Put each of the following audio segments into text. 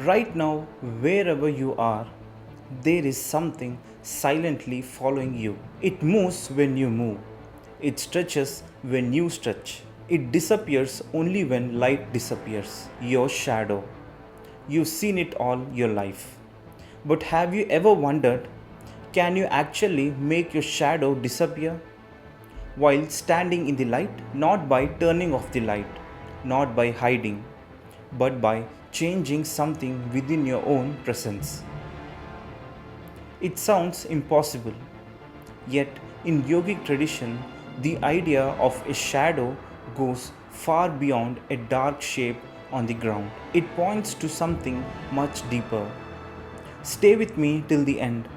Right now, wherever you are, there is something silently following you. It moves when you move. It stretches when you stretch. It disappears only when light disappears. Your shadow. You've seen it all your life. But have you ever wondered, can you actually make your shadow disappear while standing in the light? Not by turning off the light, not by hiding, but by changing something within your own presence. It sounds impossible, yet in yogic tradition, the idea of a shadow goes far beyond a dark shape on the ground. It points to something much deeper. Stay with me till the end,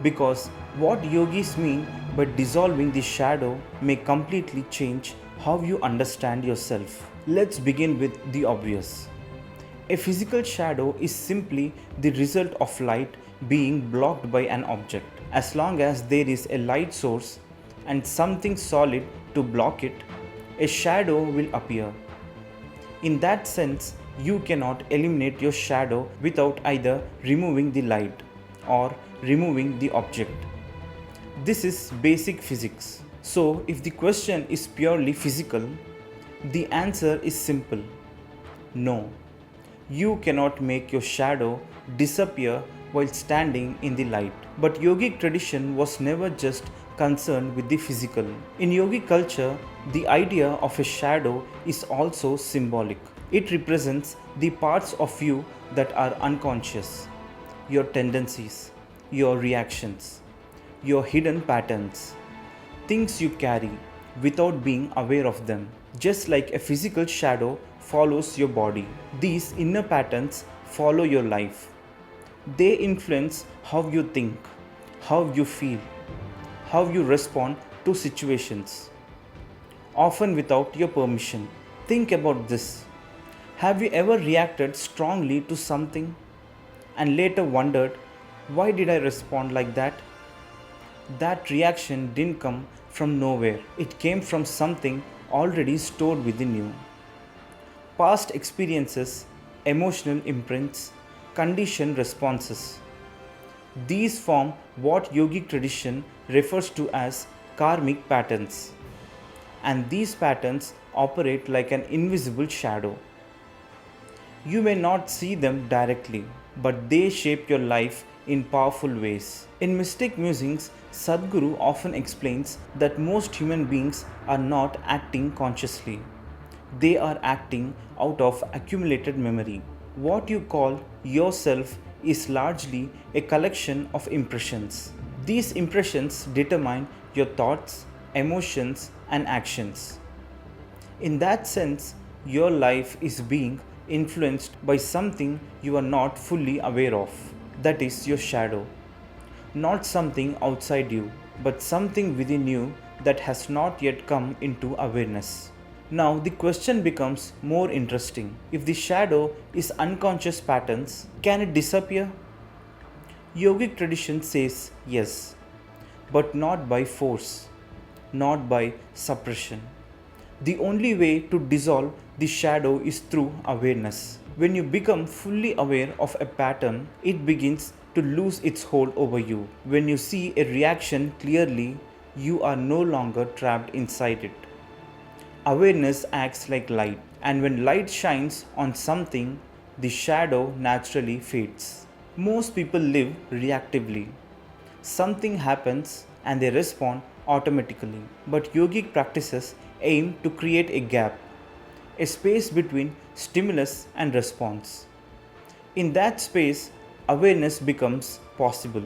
because what yogis mean by dissolving the shadow may completely change how you understand yourself. Let's begin with the obvious. A physical shadow is simply the result of light being blocked by an object. As long as there is a light source and something solid to block it, a shadow will appear. In that sense, you cannot eliminate your shadow without either removing the light or removing the object. This is basic physics. So, if the question is purely physical, the answer is simple: no. You cannot make your shadow disappear while standing in the light. But yogic tradition was never just concerned with the physical. In yogic culture, the idea of a shadow is also symbolic. It represents the parts of you that are unconscious, your tendencies, your reactions, your hidden patterns, things you carry without being aware of them. Just like a physical shadow follows your body, these inner patterns follow your life. They influence how you think, how you feel, how you respond to situations, often without your permission. Think about this. Have you ever reacted strongly to something and later wondered, why did I respond like that? That reaction didn't come from nowhere, it came from something already stored within you. Past experiences, emotional imprints, conditioned responses. These form what yogic tradition refers to as karmic patterns. And these patterns operate like an invisible shadow. You may not see them directly, but they shape your life in powerful ways. In mystic musings, Sadhguru often explains that most human beings are not acting consciously. They are acting out of accumulated memory. What you call yourself is largely a collection of impressions. These impressions determine your thoughts, emotions, and actions. In that sense, your life is being influenced by something you are not fully aware of. That is your shadow. Not something outside you, but something within you that has not yet come into awareness. Now the question becomes more interesting. If the shadow is unconscious patterns, can it disappear? Yogic tradition says yes, but not by force, not by suppression. The only way to dissolve the shadow is through awareness. When you become fully aware of a pattern, it begins to lose its hold over you. When you see a reaction clearly, you are no longer trapped inside it. Awareness acts like light, and when light shines on something, the shadow naturally fades. Most people live reactively. Something happens and they respond automatically. But yogic practices aim to create a gap, a space between stimulus and response. In that space, awareness becomes possible.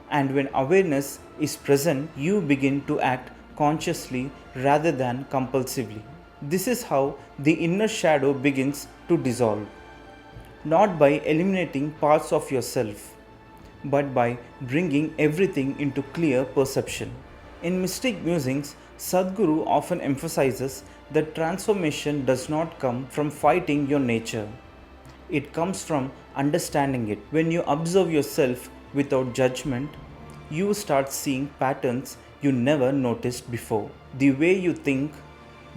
And when awareness is present, you begin to act consciously rather than compulsively. This is how the inner shadow begins to dissolve. Not by eliminating parts of yourself, but by bringing everything into clear perception. In mystic musings, Sadhguru often emphasizes that transformation does not come from fighting your nature. It comes from understanding it. When you observe yourself without judgment, you start seeing patterns you never noticed before. The way you think,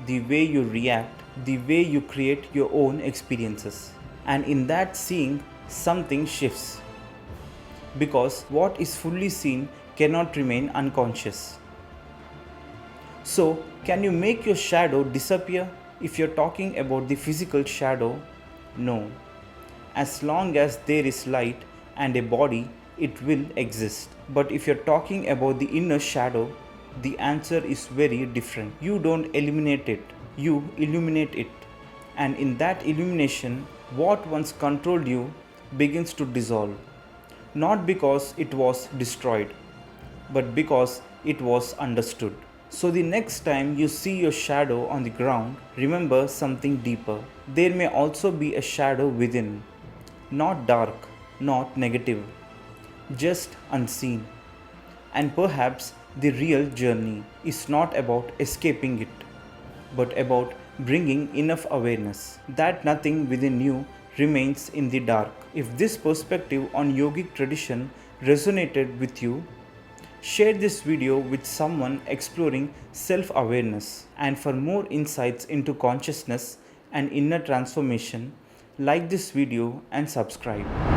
the way you react, the way you create your own experiences. And in that seeing, something shifts. Because what is fully seen cannot remain unconscious. So, can you make your shadow disappear? If you're talking about the physical shadow, no. As long as there is light and a body, it will exist. But if you're talking about the inner shadow, the answer is very different. You don't eliminate it, you illuminate it. And in that illumination, what once controlled you begins to dissolve. Not because it was destroyed, but because it was understood. So the next time you see your shadow on the ground, remember something deeper. There may also be a shadow within, not dark, not negative, just unseen. And perhaps the real journey is not about escaping it, but about bringing enough awareness that nothing within you remains in the dark. If this perspective on yogic tradition resonated with you, share this video with someone exploring self-awareness. And for more insights into consciousness and inner transformation, like this video and subscribe.